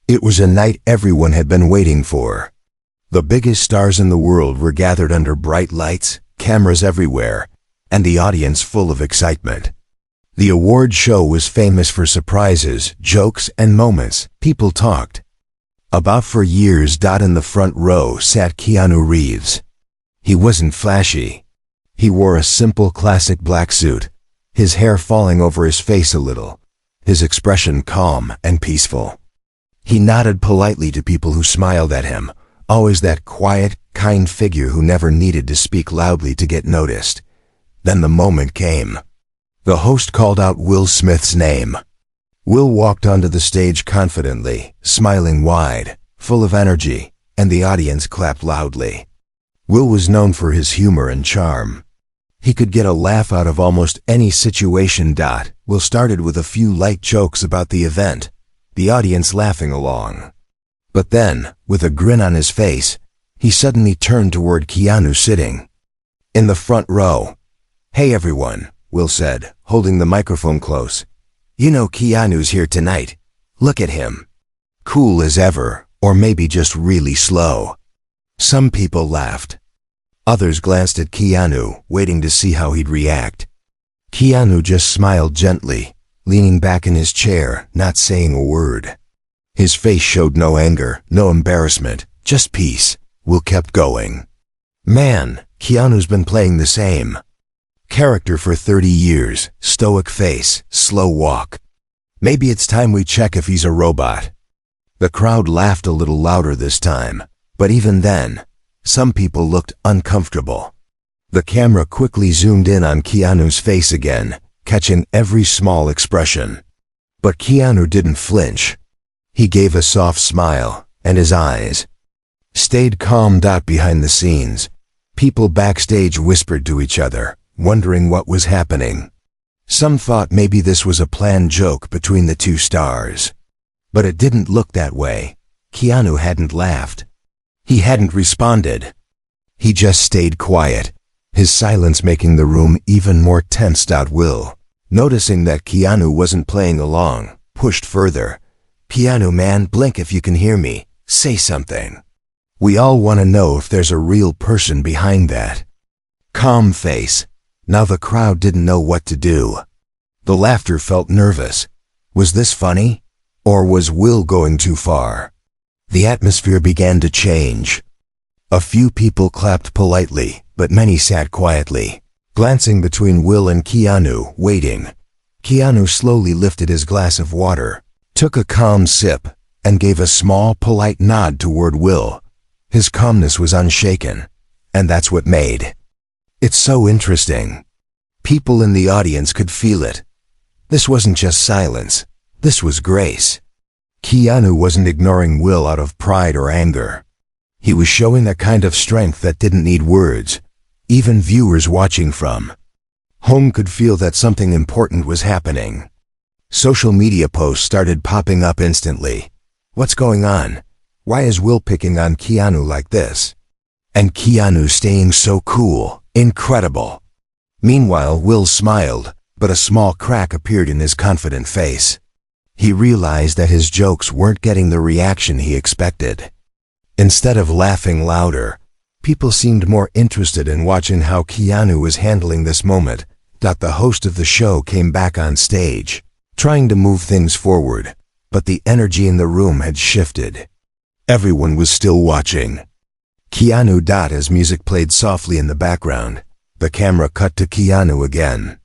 It was a night everyone had been waiting for. The biggest stars in the world were gathered under bright lights, cameras everywhere, and the audience full of excitement. The award show was famous for surprises, jokes, and moments people talked about for years. In the front row sat Keanu Reeves. He wasn't flashy. He wore a simple classic black suit, his hair falling over his face a little, his expression calm and peaceful. He nodded politely to people who smiled at him, always that quiet, kind figure who never needed to speak loudly to get noticed. Then the moment came. The host called out Will Smith's name. Will walked onto the stage confidently, smiling wide, full of energy, and the audience clapped loudly. Will was known for his humor and charm. He could get a laugh out of almost any situation. Will started with a few light jokes about the event, the audience laughing along. But then, with a grin on his face, he suddenly turned toward Keanu sitting in the front row. "Hey everyone," Will said, holding the microphone close. "You know Keanu's here tonight. Look at him. Cool as ever, or maybe just really slow." Some people laughed. Others glanced at Keanu, waiting to see how he'd react. Keanu just smiled gently, leaning back in his chair, not saying a word. His face showed no anger, no embarrassment, just peace. Will kept going. "Man, Keanu's been playing the same character for 30 years, stoic face, slow walk. Maybe it's time we check if he's a robot." The crowd laughed a little louder this time, but even then, some people looked uncomfortable. The camera quickly zoomed in on Keanu's face again, catching every small expression. But Keanu didn't flinch. He gave a soft smile, and his eyes stayed calm. Behind the scenes, people backstage whispered to each other, wondering what was happening. Some thought maybe this was a planned joke between the two stars. But it didn't look that way. Keanu hadn't laughed. He hadn't responded. He just stayed quiet, his silence making the room even more tense. Will, noticing that Keanu wasn't playing along, pushed further. "Keanu man, blink if you can hear me. Say something. We all want to know if there's a real person behind that calm face." Now the crowd didn't know what to do. The laughter felt nervous. Was this funny? Or was Will going too far? The atmosphere began to change. A few people clapped politely, but many sat quietly, glancing between Will and Keanu, waiting. Keanu slowly lifted his glass of water, took a calm sip, and gave a small, polite nod toward Will. His calmness was unshaken, and that's what made it so interesting. People in the audience could feel it. This wasn't just silence. This was grace. Keanu wasn't ignoring Will out of pride or anger. He was showing a kind of strength that didn't need words. Even viewers watching from home could feel that something important was happening. Social media posts started popping up instantly. "What's going on? Why is Will picking on Keanu like this? And Keanu staying so cool. Incredible." Meanwhile, Will smiled, but a small crack appeared in his confident face. He realized that his jokes weren't getting the reaction he expected. Instead of laughing louder, people seemed more interested in watching how Keanu was handling this moment. The host of the show came back on stage, trying to move things forward, but the energy in the room had shifted. Everyone was still watching. Keanu. As music played softly in the background, the camera cut to Keanu again.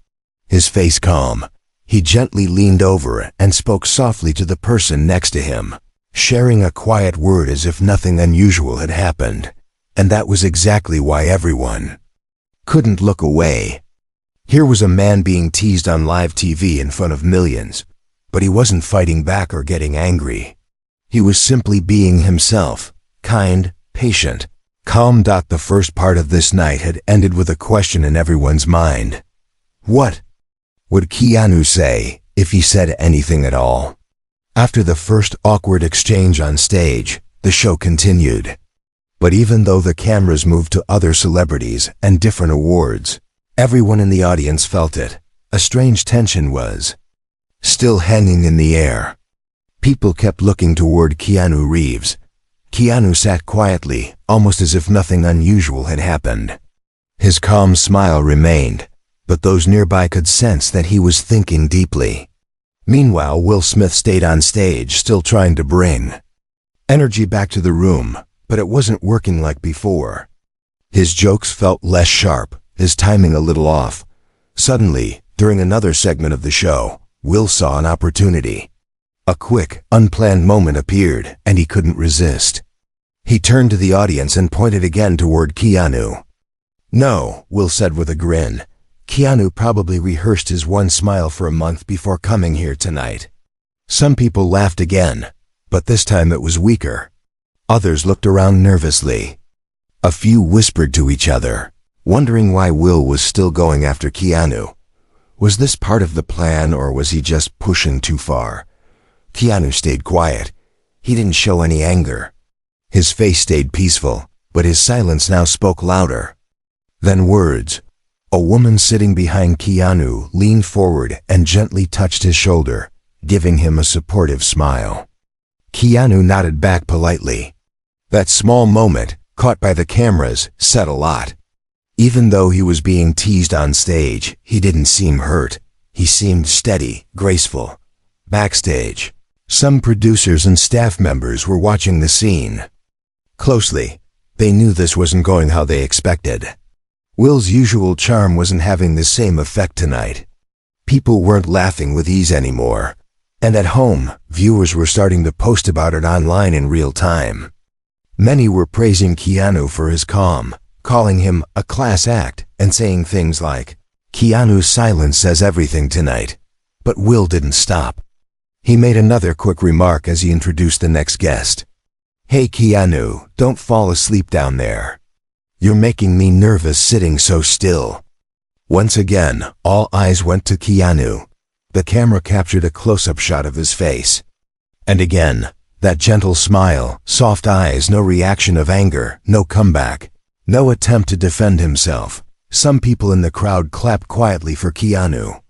His face calm, he gently leaned over and spoke softly to the person next to him, sharing a quiet word as if nothing unusual had happened. And that was exactly why everyone couldn't look away. Here was a man being teased on live TV in front of millions, but he wasn't fighting back or getting angry. He was simply being himself, kind, patient, calm. The first part of this night had ended with a question in everyone's mind. What would Keanu say, if he said anything at all? After the first awkward exchange on stage, the show continued. But even though the cameras moved to other celebrities and different awards, everyone in the audience felt it. A strange tension was still hanging in the air. People kept looking toward Keanu Reeves. Keanu sat quietly, almost as if nothing unusual had happened. His calm smile remained, but those nearby could sense that he was thinking deeply. Meanwhile, Will Smith stayed on stage, still trying to bring energy back to the room, but it wasn't working like before. His jokes felt less sharp, his timing a little off. Suddenly, during another segment of the show, Will saw an opportunity. A quick, unplanned moment appeared, and he couldn't resist. He turned to the audience and pointed again toward Keanu. "No," Will said with a grin. "Keanu probably rehearsed his one smile for a month before coming here tonight." Some people laughed again, but this time it was weaker. Others looked around nervously. A few whispered to each other, wondering why Will was still going after Keanu. Was this part of the plan, or was he just pushing too far? Keanu stayed quiet. He didn't show any anger. His face stayed peaceful, but his silence now spoke louder. Then words. A woman sitting behind Keanu leaned forward and gently touched his shoulder, giving him a supportive smile. Keanu nodded back politely. That small moment, caught by the cameras, said a lot. Even though he was being teased on stage, he didn't seem hurt. He seemed steady, graceful. Backstage, some producers and staff members were watching the scene closely. They knew this wasn't going how they expected. Will's usual charm wasn't having the same effect tonight. People weren't laughing with ease anymore. And at home, viewers were starting to post about it online in real time. Many were praising Keanu for his calm, calling him a class act, and saying things like, "Keanu's silence says everything tonight." But Will didn't stop. He made another quick remark as he introduced the next guest. "Hey Keanu, don't fall asleep down there. You're making me nervous sitting so still." Once again, all eyes went to Keanu. The camera captured a close-up shot of his face. And again, that gentle smile, soft eyes, no reaction of anger, no comeback, no attempt to defend himself. Some people in the crowd clapped quietly for Keanu,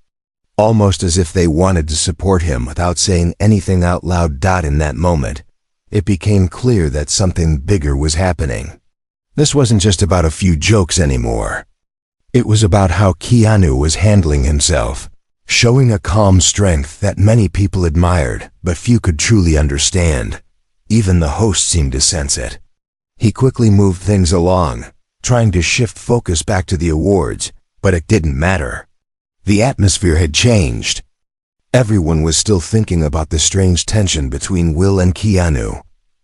almost as if they wanted to support him without saying anything out loud. In that moment, it became clear that something bigger was happening. This wasn't just about a few jokes anymore. It was about how Keanu was handling himself, showing a calm strength that many people admired, but few could truly understand. Even the host seemed to sense it. He quickly moved things along, trying to shift focus back to the awards, but it didn't matter. The atmosphere had changed. Everyone was still thinking about the strange tension between Will and Keanu.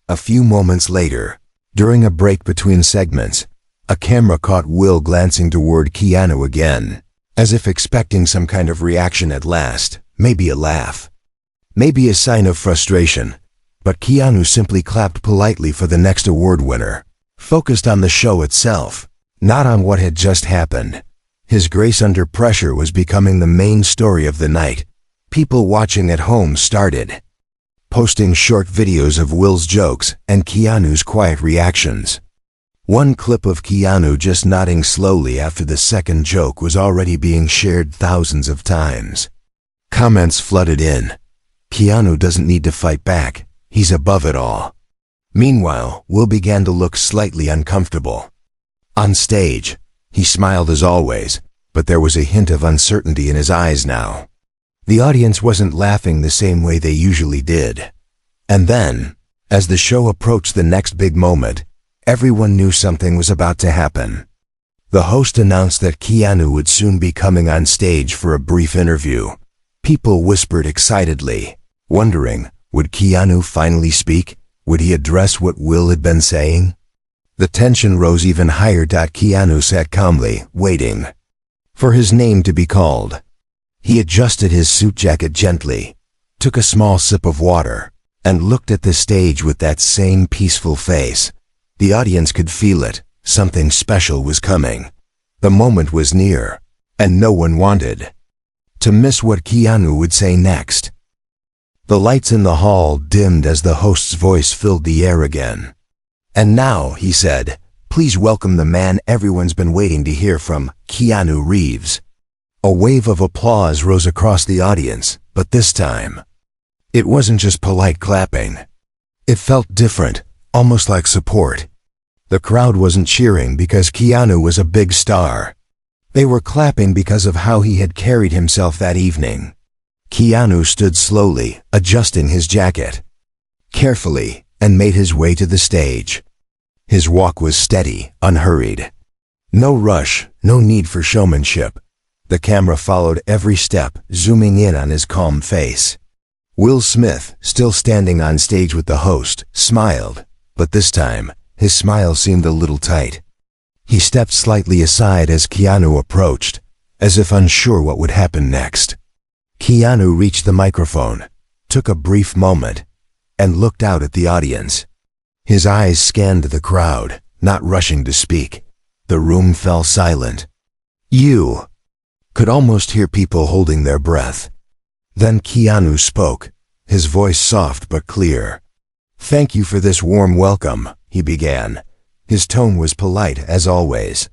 A few moments later, during a break between segments, a camera caught Will glancing toward Keanu again, as if expecting some kind of reaction at last, maybe a laugh, maybe a sign of frustration. But Keanu simply clapped politely for the next award winner, focused on the show itself, not on what had just happened. His grace under pressure was becoming the main story of the night. People watching at home started posting short videos of Will's jokes and Keanu's quiet reactions. One clip of Keanu just nodding slowly after the second joke was already being shared thousands of times. Comments flooded in. "Keanu doesn't need to fight back. He's above it all." Meanwhile, Will began to look slightly uncomfortable. On stage, he smiled as always, but there was a hint of uncertainty in his eyes now. The audience wasn't laughing the same way they usually did. And then, as the show approached the next big moment, everyone knew something was about to happen. The host announced that Keanu would soon be coming on stage for a brief interview. People whispered excitedly, wondering, would Keanu finally speak? Would he address what Will had been saying? The tension rose even higher. Keanu sat calmly, waiting for his name to be called. He adjusted his suit jacket gently, took a small sip of water, and looked at the stage with that same peaceful face. The audience could feel it. Something special was coming. The moment was near, and no one wanted to miss what Keanu would say next. The lights in the hall dimmed as the host's voice filled the air again. "And now," he said, "please welcome the man everyone's been waiting to hear from, Keanu Reeves." A wave of applause rose across the audience, but this time, It wasn't just polite clapping. It felt different, almost like support. The crowd wasn't cheering because Keanu was a big star. They were clapping because of how he had carried himself that evening. Keanu stood slowly, adjusting his jacket carefully, and made his way to the stage. His walk was steady, unhurried. No rush, no need for showmanship. The camera followed every step, zooming in on his calm face. Will Smith, still standing on stage with the host, smiled, but this time, his smile seemed a little tight. He stepped slightly aside as Keanu approached, as if unsure what would happen next. Keanu reached the microphone, took a brief moment, and looked out at the audience. His eyes scanned the crowd, not rushing to speak. The room fell silent. You could almost hear people holding their breath. Then Keanu spoke, his voice soft but clear. "Thank you for this warm welcome," he began. His tone was polite as always.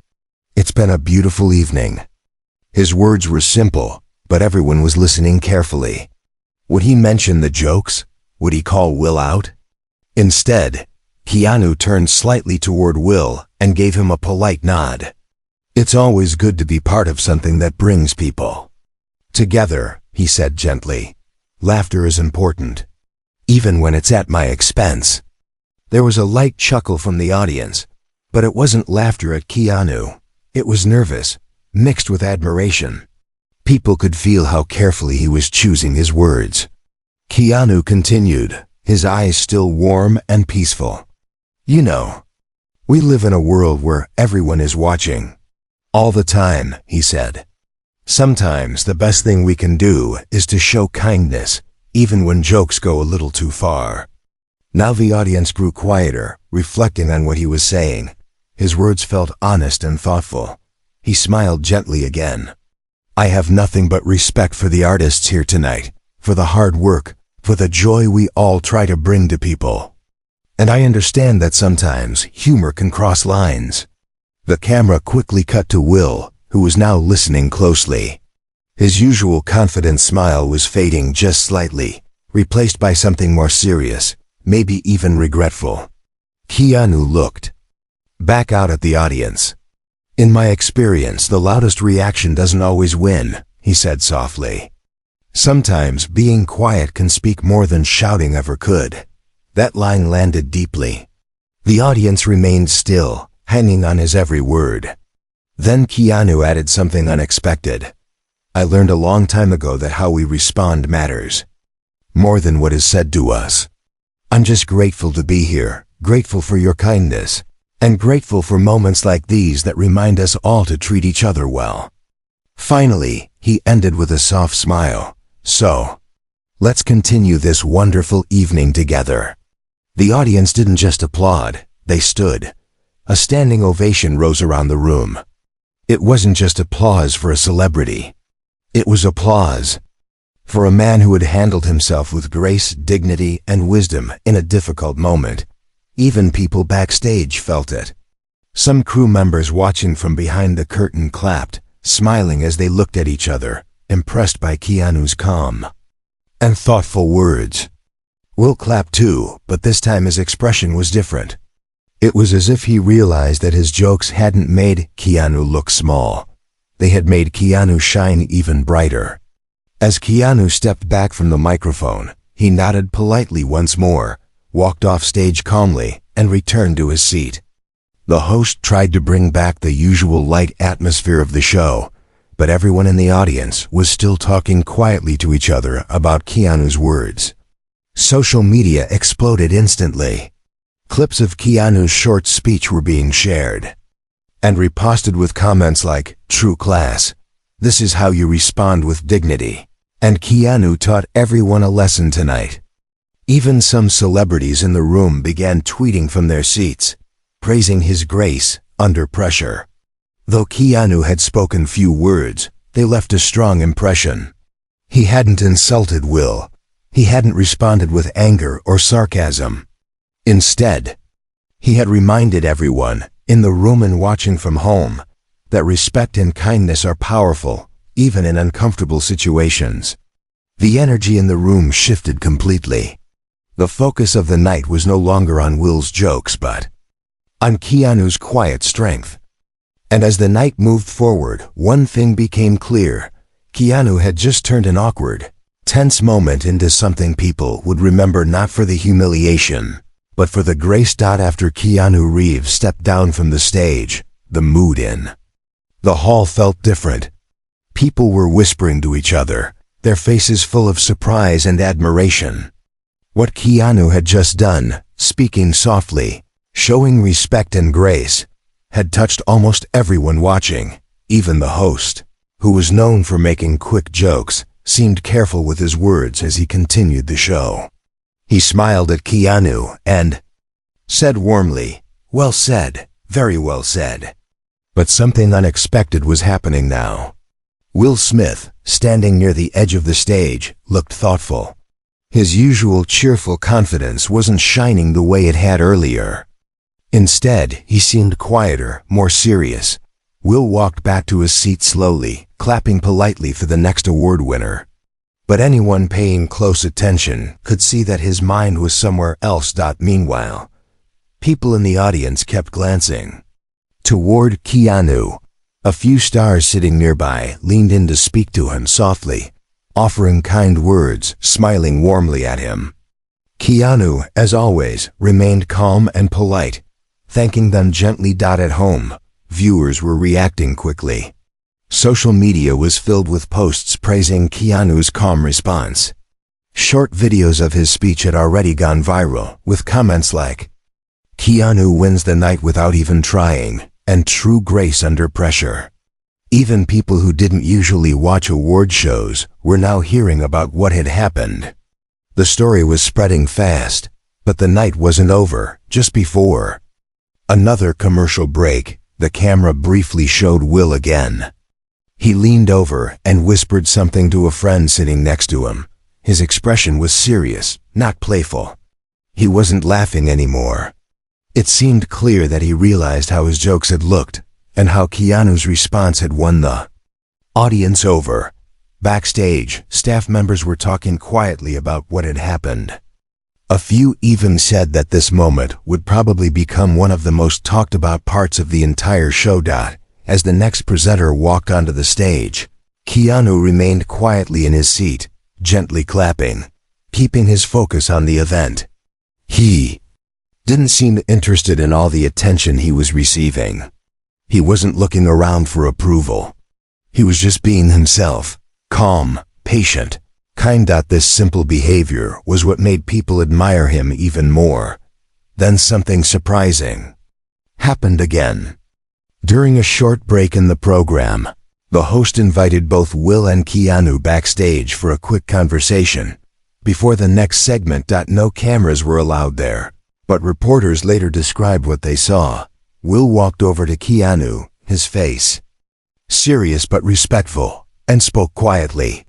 "It's been a beautiful evening." His words were simple, but everyone was listening carefully. Would he mention the jokes? Would he call Will out? Instead, Keanu turned slightly toward Will and gave him a polite nod. "It's always good to be part of something that brings people together," he said gently. "Laughter is important, even when it's at my expense." There was a light chuckle from the audience, but it wasn't laughter at Keanu. It was nervous, mixed with admiration. People could feel how carefully he was choosing his words. Keanu continued, his eyes still warm and peaceful. "You know, we live in a world where everyone is watching. All the time," he said. "Sometimes the best thing we can do is to show kindness, even when jokes go a little too far." Now the audience grew quieter, reflecting on what he was saying. His words felt honest and thoughtful. He smiled gently again. "I have nothing but respect for the artists here tonight, for the hard work, for the joy we all try to bring to people. And I understand that sometimes humor can cross lines." The camera quickly cut to Will, who was now listening closely. His usual confident smile was fading just slightly, replaced by something more serious, maybe even regretful. Keanu looked back out at the audience. "In my experience, the loudest reaction doesn't always win," he said softly. "Sometimes being quiet can speak more than shouting ever could." That line landed deeply. The audience remained still, hanging on his every word. Then Keanu added something unexpected. "I learned a long time ago that how we respond matters, more than what is said to us. I'm just grateful to be here, grateful for your kindness, and grateful for moments like these that remind us all to treat each other well." Finally, he ended with a soft smile. "So, let's continue this wonderful evening together." The audience didn't just applaud, they stood. A standing ovation rose around the room. It wasn't just applause for a celebrity. It was applause for a man who had handled himself with grace, dignity, and wisdom in a difficult moment. Even people backstage felt it. Some crew members watching from behind the curtain clapped, smiling as they looked at each other, impressed by Keanu's calm and thoughtful words. Will clapped too, but this time his expression was different. It was as if he realized that his jokes hadn't made Keanu look small. They had made Keanu shine even brighter. As Keanu stepped back from the microphone, he nodded politely once more, walked off stage calmly, and returned to his seat. The host tried to bring back the usual light atmosphere of the show, but everyone in the audience was still talking quietly to each other about Keanu's words. Social media exploded instantly. Clips of Keanu's short speech were being shared and reposted with comments like, "True class. This is how you respond with dignity." And Keanu taught everyone a lesson tonight. Even some celebrities in the room began tweeting from their seats, praising his grace under pressure. Though Keanu had spoken few words, they left a strong impression. He hadn't insulted Will. He hadn't responded with anger or sarcasm. Instead, he had reminded everyone, in the room and watching from home, that respect and kindness are powerful, even in uncomfortable situations. The energy in the room shifted completely. The focus of the night was no longer on Will's jokes, but on Keanu's quiet strength. And as the night moved forward, one thing became clear. Keanu had just turned an awkward, tense moment into something people would remember, not for the humiliation, but for the grace. After Keanu Reeves stepped down from the stage, the mood in the hall felt different. People were whispering to each other, their faces full of surprise and admiration. What Keanu had just done, speaking softly, showing respect and grace, had touched almost everyone watching. Even the host, who was known for making quick jokes, seemed careful with his words as he continued the show. He smiled at Keanu and said warmly, "Well said, very well said." But something unexpected was happening now. Will Smith, standing near the edge of the stage, looked thoughtful. His usual cheerful confidence wasn't shining the way it had earlier. Instead, he seemed quieter, more serious. Will walked back to his seat slowly, clapping politely for the next award winner. But anyone paying close attention could see that his mind was somewhere else. Meanwhile, people in the audience kept glancing toward Keanu. A few stars sitting nearby leaned in to speak to him softly, offering kind words, smiling warmly at him. Keanu, as always, remained calm and polite, thanking them gently. At home, viewers were reacting quickly. Social media was filled with posts praising Keanu's calm response. Short videos of his speech had already gone viral, with comments like, "Keanu wins the night without even trying," and "true grace under pressure." Even people who didn't usually watch award shows were now hearing about what had happened. The story was spreading fast, but the night wasn't over. Just before another commercial break, the camera briefly showed Will again. He leaned over and whispered something to a friend sitting next to him. His expression was serious, not playful. He wasn't laughing anymore. It seemed clear that he realized how his jokes had looked, and how Keanu's response had won the audience over. Backstage, staff members were talking quietly about what had happened. A few even said that this moment would probably become one of the most talked about parts of the entire show. As the next presenter walked onto the stage, Keanu remained quietly in his seat, gently clapping, keeping his focus on the event. He didn't seem interested in all the attention he was receiving. He wasn't looking around for approval. He was just being himself, calm, patient, kind. This simple behavior was what made people admire him even more. Then something surprising happened again. During a short break in the program, the host invited both Will and Keanu backstage for a quick conversation. Before the next segment, no cameras were allowed there, but reporters later described what they saw. Will walked over to Keanu, his face serious but respectful, and spoke quietly.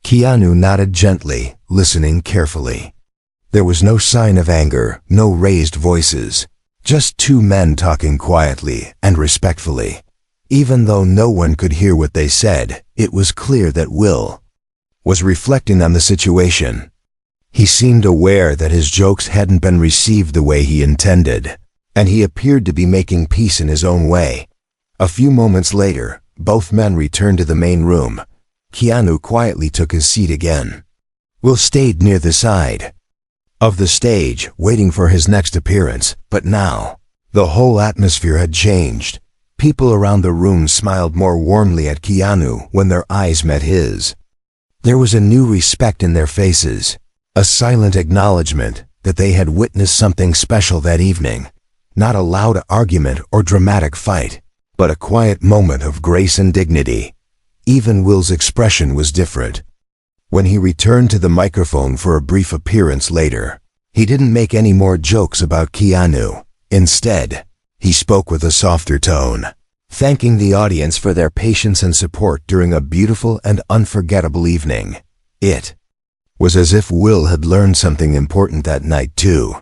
Keanu nodded gently, listening carefully. There was no sign of anger, no raised voices, just two men talking quietly and respectfully. Even though no one could hear what they said, it was clear that Will was reflecting on the situation. He seemed aware that his jokes hadn't been received the way he intended, and he appeared to be making peace in his own way. A few moments later, both men returned to the main room. Keanu quietly took his seat again. Will stayed near the side of the stage, waiting for his next appearance, but now, the whole atmosphere had changed. People around the room smiled more warmly at Keanu when their eyes met his. There was a new respect in their faces, a silent acknowledgement that they had witnessed something special that evening. Not a loud argument or dramatic fight, but a quiet moment of grace and dignity. Even Will's expression was different. When he returned to the microphone for a brief appearance later, he didn't make any more jokes about Keanu. Instead, he spoke with a softer tone, thanking the audience for their patience and support during a beautiful and unforgettable evening. It was as if Will had learned something important that night too.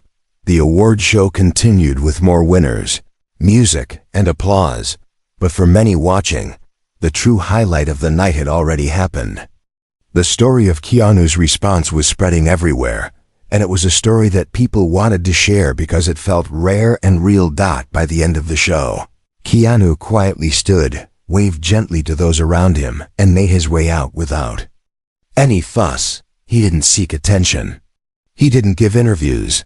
The award show continued with more winners, music, and applause, but for many watching, the true highlight of the night had already happened. The story of Keanu's response was spreading everywhere, and it was a story that people wanted to share because it felt rare and real. By the end of the show, Keanu quietly stood, waved gently to those around him, and made his way out without any fuss. He didn't seek attention. He didn't give interviews.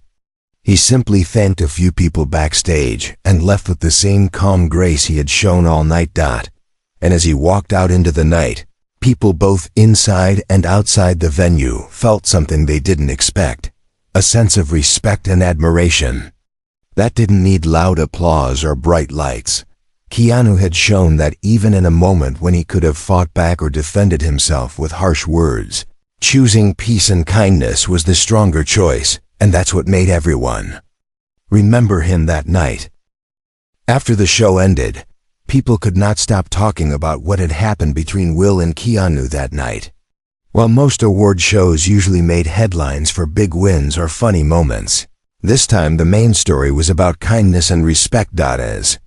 He simply thanked a few people backstage and left with the same calm grace he had shown all night. And as he walked out into the night, people both inside and outside the venue felt something they didn't expect, a sense of respect and admiration. That didn't need loud applause or bright lights. Keanu had shown that even in a moment when he could have fought back or defended himself with harsh words, choosing peace and kindness was the stronger choice, and that's what made everyone remember him that night. After the show ended, people could not stop talking about what had happened between Will and Keanu that night. While most award shows usually made headlines for big wins or funny moments, this time the main story was about kindness and respect. As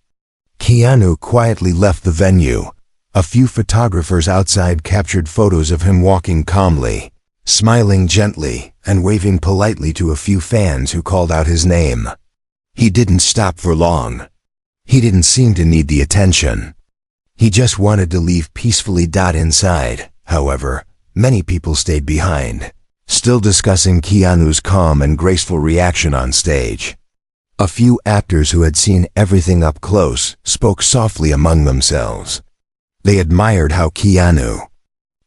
Keanu quietly left the venue, a few photographers outside captured photos of him walking calmly, smiling gently, and waving politely to a few fans who called out his name. He didn't stop for long. He didn't seem to need the attention. He just wanted to leave peacefully. Inside, however, many people stayed behind, still discussing Keanu's calm and graceful reaction on stage. A few actors who had seen everything up close spoke softly among themselves. They admired how Keanu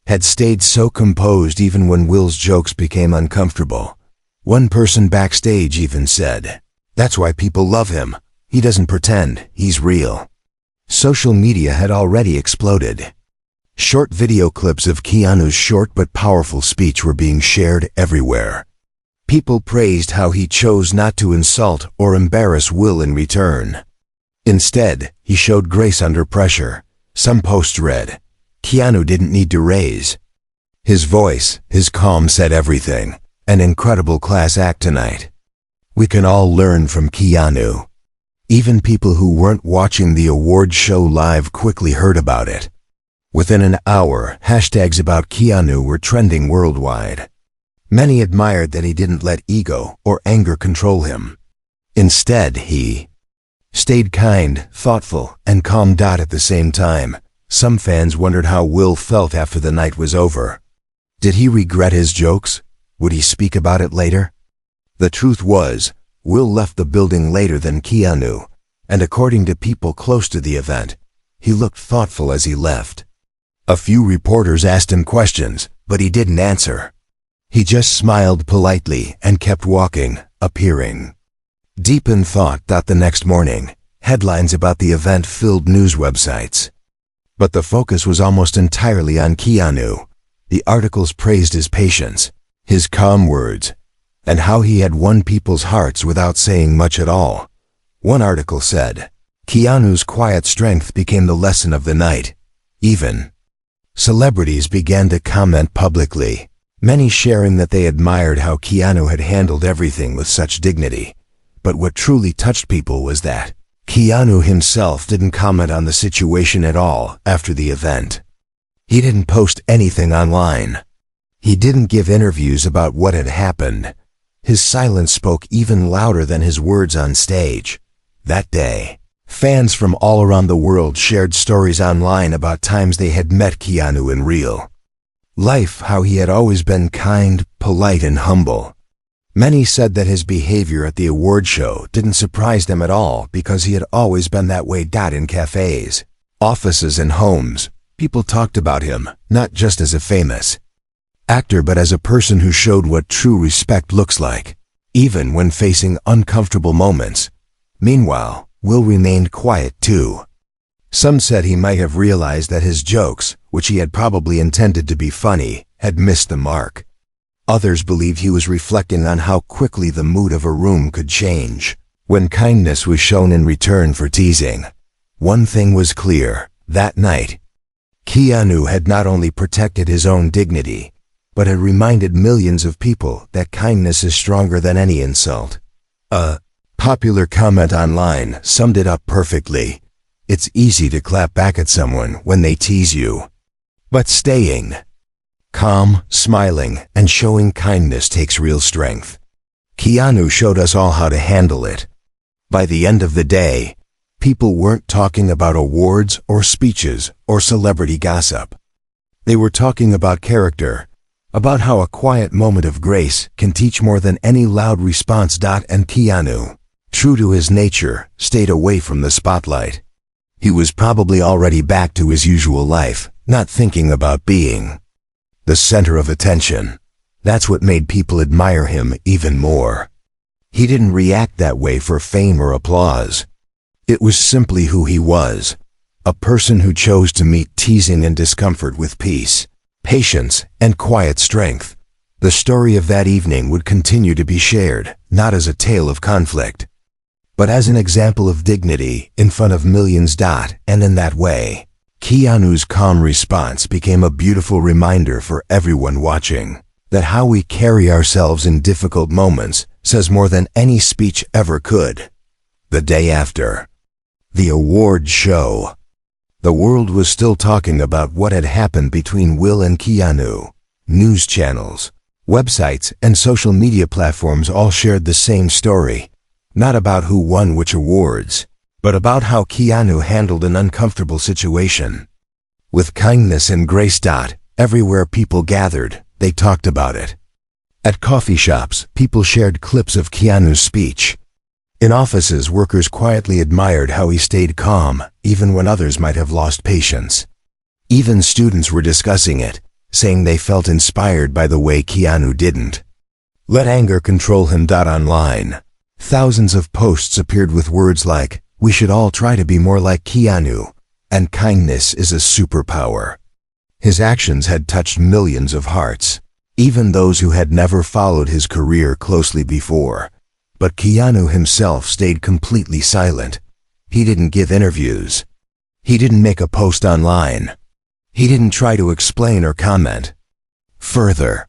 had stayed so composed even when Will's jokes became uncomfortable. One person backstage even said, "That's why people love him. He doesn't pretend, he's real." Social media had already exploded. Short video clips of Keanu's short but powerful speech were being shared everywhere. People praised how he chose not to insult or embarrass Will in return. Instead, he showed grace under pressure. Some posts read, "Keanu didn't need to raise his voice, his calm said everything. An incredible class act tonight. We can all learn from Keanu." Even people who weren't watching the award show live quickly heard about it. Within an hour, hashtags about Keanu were trending worldwide. Many admired that he didn't let ego or anger control him. Instead, he stayed kind, thoughtful, and calm. At the same time, some fans wondered how Will felt after the night was over. Did he regret his jokes? Would he speak about it later? The truth was, Will left the building later than Keanu, and according to people close to the event, he looked thoughtful as he left. A few reporters asked him questions, but he didn't answer. He just smiled politely and kept walking, appearing deep in thought. The next morning, headlines about the event filled news websites. But the focus was almost entirely on Keanu. The articles praised his patience, his calm words, and how he had won people's hearts without saying much at all. One article said, "Keanu's quiet strength became the lesson of the night." Even celebrities began to comment publicly, many sharing that they admired how Keanu had handled everything with such dignity. But what truly touched people was that Keanu himself didn't comment on the situation at all after the event. He didn't post anything online. He didn't give interviews about what had happened. His silence spoke even louder than his words on stage. That day, fans from all around the world shared stories online about times they had met Keanu in real life, how he had always been kind, polite, and humble. Many said that his behavior at the award show didn't surprise them at all because he had always been that way. In cafes, offices, and homes, people talked about him, not just as a famous actor but as a person who showed what true respect looks like, even when facing uncomfortable moments. Meanwhile, Will remained quiet too. Some said he might have realized that his jokes, which he had probably intended to be funny, had missed the mark. Others believed he was reflecting on how quickly the mood of a room could change when kindness was shown in return for teasing. One thing was clear: that night, Keanu had not only protected his own dignity, but had reminded millions of people that kindness is stronger than any insult. A popular comment online summed it up perfectly. "It's easy to clap back at someone when they tease you, but staying Calm, smiling, and showing kindness takes real strength. Keanu showed us all how to handle it. By the end of the day, people weren't talking about awards or speeches or celebrity gossip. They were talking about character, about how a quiet moment of grace can teach more than any loud response. And Keanu, true to his nature, stayed away from the spotlight. He was probably already back to his usual life, not thinking about being the center of attention. That's what made people admire him even more. He didn't react that way for fame or applause. It was simply who he was, a person who chose to meet teasing and discomfort with peace, patience, and quiet strength. The story of that evening would continue to be shared, not as a tale of conflict, but as an example of dignity in front of millions. And in that way, Keanu's calm response became a beautiful reminder for everyone watching that how we carry ourselves in difficult moments says more than any speech ever could. The day after the award show, the world was still talking about what had happened between Will and Keanu. News channels, websites, and social media platforms all shared the same story, not about who won which awards, but about how Keanu handled an uncomfortable situation. With kindness and grace. Everywhere people gathered, they talked about it. At coffee shops, people shared clips of Keanu's speech. In offices, workers quietly admired how he stayed calm, even when others might have lost patience. Even students were discussing it, saying they felt inspired by the way Keanu didn't let anger control him. Online, thousands of posts appeared with words like, "We should all try to be more like Keanu," and "Kindness is a superpower." His actions had touched millions of hearts, even those who had never followed his career closely before. But Keanu himself stayed completely silent. He didn't give interviews. He didn't make a post online. He didn't try to explain or comment. Further,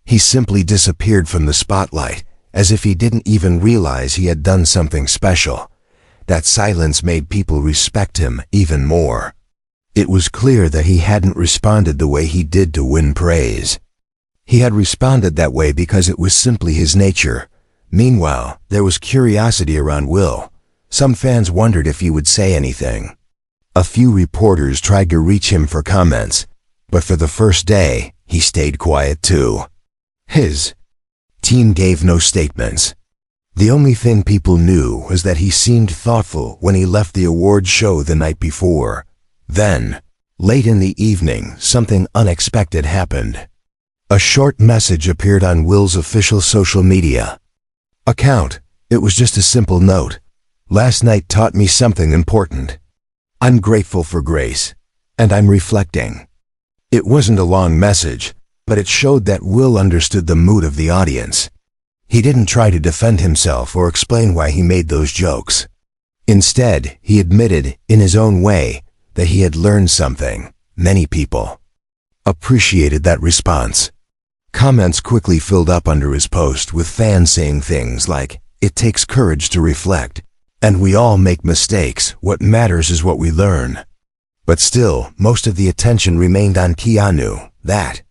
he simply disappeared from the spotlight, as if he didn't even realize he had done something special. That silence made people respect him even more. It was clear that he hadn't responded the way he did to win praise. He had responded that way because it was simply his nature. Meanwhile, there was curiosity around Will. Some fans wondered if he would say anything. A few reporters tried to reach him for comments, but for the first day, he stayed quiet too. His team gave no statements. The only thing people knew was that he seemed thoughtful when he left the awards show the night before. Then, late in the evening, something unexpected happened. A short message appeared on Will's official social media account. It was just a simple note. "Last night taught me something important. I'm grateful for grace, and I'm reflecting." It wasn't a long message, but it showed that Will understood the mood of the audience. He didn't try to defend himself or explain why he made those jokes. Instead, he admitted, in his own way, that he had learned something. Many people appreciated that response. Comments quickly filled up under his post, with fans saying things like, "It takes courage to reflect," and "We all make mistakes, what matters is what we learn." But still, most of the attention remained on Keanu. That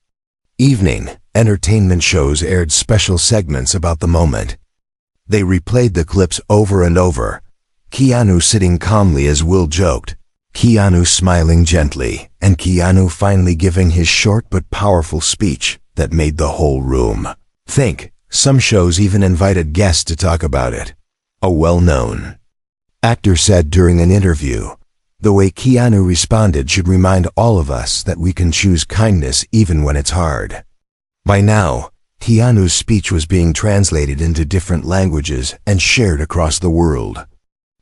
evening, entertainment shows aired special segments about the moment. They replayed the clips over and over. Keanu sitting calmly as Will joked, Keanu smiling gently, and Keanu finally giving his short but powerful speech that made the whole room think. Some shows even invited guests to talk about it. A well-known actor said during an interview, "The way Keanu responded should remind all of us that we can choose kindness even when it's hard." By now, Keanu's speech was being translated into different languages and shared across the world.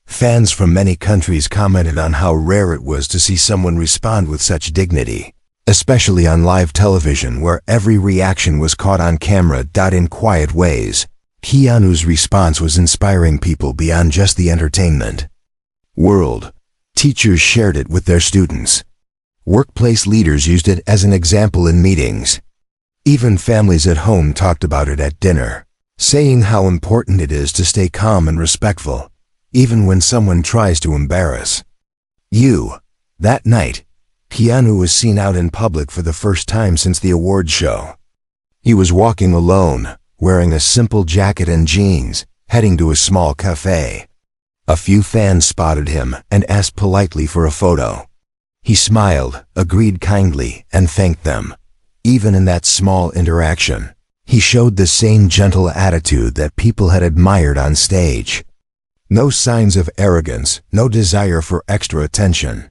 Fans from many countries commented on how rare it was to see someone respond with such dignity, especially on live television where every reaction was caught on camera. In quiet ways, Keanu's response was inspiring people beyond just the entertainment world. Teachers shared it with their students. Workplace leaders used it as an example in meetings. Even families at home talked about it at dinner, saying how important it is to stay calm and respectful, even when someone tries to embarrass you. That night, Keanu was seen out in public for the first time since the awards show. He was walking alone, wearing a simple jacket and jeans, heading to a small cafe. A few fans spotted him and asked politely for a photo. He smiled, agreed kindly, and thanked them. Even in that small interaction, he showed the same gentle attitude that people had admired on stage. No signs of arrogance, no desire for extra attention.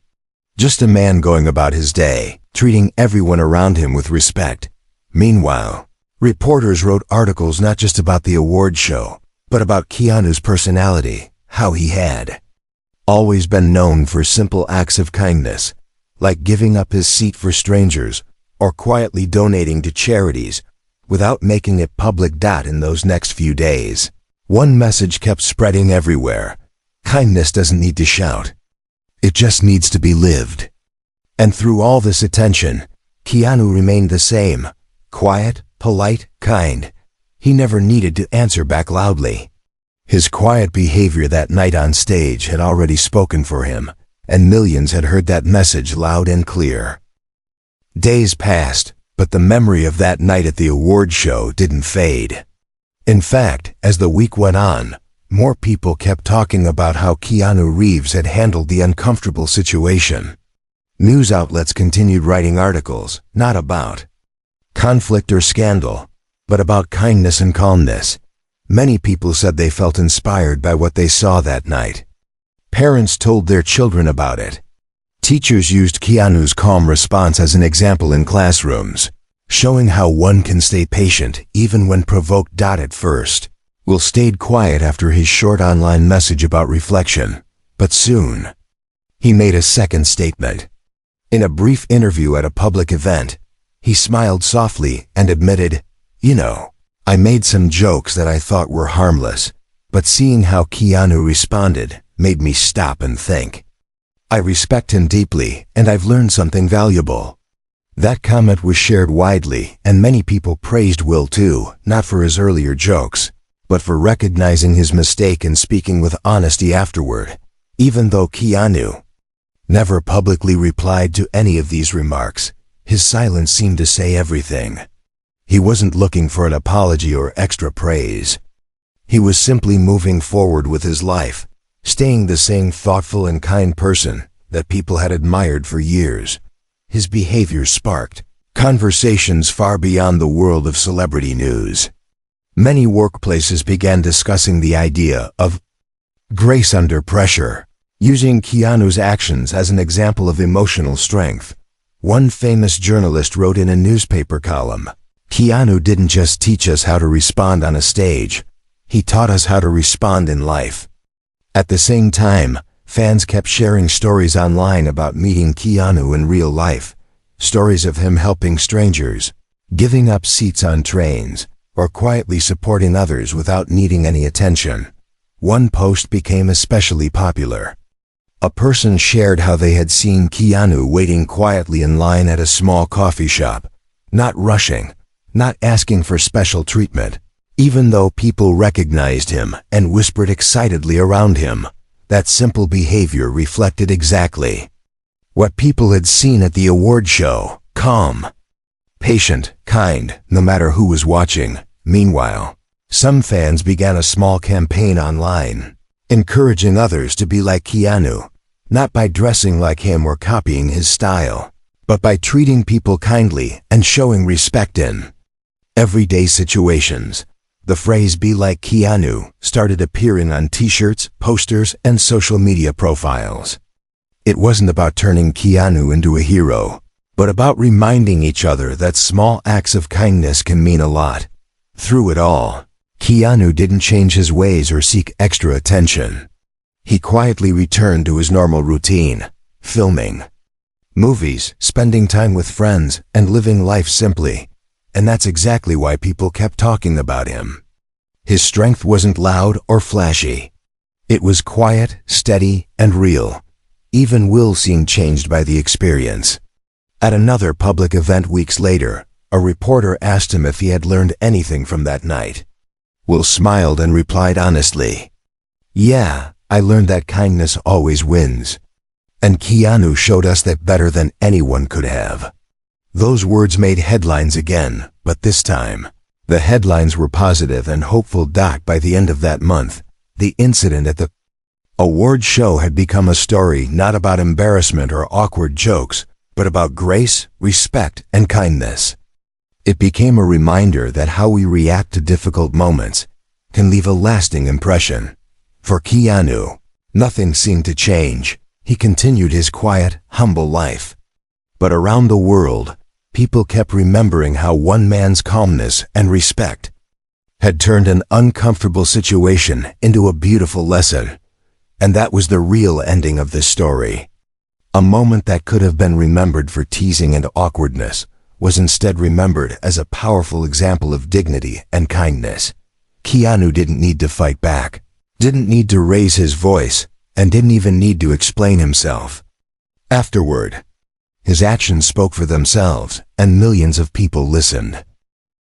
Just a man going about his day, treating everyone around him with respect. Meanwhile, reporters wrote articles not just about the award show, but about Keanu's personality, how he had always been known for simple acts of kindness, like giving up his seat for strangers or quietly donating to charities without making it public. In those next few days, one message kept spreading everywhere. Kindness doesn't need to shout. It just needs to be lived. And through all this attention, Keanu remained the same, quiet, polite, kind. He never needed to answer back loudly. His quiet behavior that night on stage had already spoken for him, and millions had heard that message loud and clear. Days passed, but the memory of that night at the award show didn't fade. In fact, as the week went on, more people kept talking about how Keanu Reeves had handled the uncomfortable situation. News outlets continued writing articles, not about conflict or scandal, but about kindness and calmness. Many people said they felt inspired by what they saw that night. Parents told their children about it. Teachers used Keanu's calm response as an example in classrooms, showing how one can stay patient even when provoked. At first, Will stayed quiet after his short online message about reflection, but soon, he made a second statement. In a brief interview at a public event, he smiled softly and admitted, I made some jokes that I thought were harmless, but seeing how Keanu responded made me stop and think. I respect him deeply, and I've learned something valuable. That comment was shared widely, and many people praised Will too, not for his earlier jokes, but for recognizing his mistake and speaking with honesty afterward. Even though Keanu never publicly replied to any of these remarks, his silence seemed to say everything. He wasn't looking for an apology or extra praise. He was simply moving forward with his life, staying the same thoughtful and kind person that people had admired for years. His behavior sparked conversations far beyond the world of celebrity news. Many workplaces began discussing the idea of grace under pressure, using Keanu's actions as an example of emotional strength. One famous journalist wrote in a newspaper column, "Keanu didn't just teach us how to respond on a stage, he taught us how to respond in life." At the same time, fans kept sharing stories online about meeting Keanu in real life, stories of him helping strangers, giving up seats on trains, or quietly supporting others without needing any attention. One post became especially popular. A person shared how they had seen Keanu waiting quietly in line at a small coffee shop, not rushing, not asking for special treatment, even though people recognized him and whispered excitedly around him. That simple behavior reflected exactly what people had seen at the award show: calm, patient, kind, no matter who was watching. Meanwhile, some fans began a small campaign online, encouraging others to be like Keanu, not by dressing like him or copying his style, but by treating people kindly and showing respect in everyday situations. The phrase "be like Keanu" started appearing on t-shirts, posters, and social media profiles. It wasn't about turning Keanu into a hero, but about reminding each other that small acts of kindness can mean a lot. Through it all, Keanu didn't change his ways or seek extra attention. He quietly returned to his normal routine, filming movies, spending time with friends, and living life simply. And that's exactly why people kept talking about him. His strength wasn't loud or flashy. It was quiet, steady, and real. Even Will seemed changed by the experience. At another public event weeks later, a reporter asked him if he had learned anything from that night. Will smiled and replied honestly, "Yeah, I learned that kindness always wins." And Keanu showed us that better than anyone could have. Those words made headlines again, but this time, the headlines were positive and hopeful. By the end of that month, the incident at the award show had become a story not about embarrassment or awkward jokes, but about grace, respect, and kindness. It became a reminder that how we react to difficult moments can leave a lasting impression. For Keanu, nothing seemed to change. He continued his quiet, humble life. But around the world, people kept remembering how one man's calmness and respect had turned an uncomfortable situation into a beautiful lesson. And that was the real ending of this story. A moment that could have been remembered for teasing and awkwardness was instead remembered as a powerful example of dignity and kindness. Keanu didn't need to fight back, didn't need to raise his voice, and didn't even need to explain himself. Afterward, his actions spoke for themselves, and millions of people listened.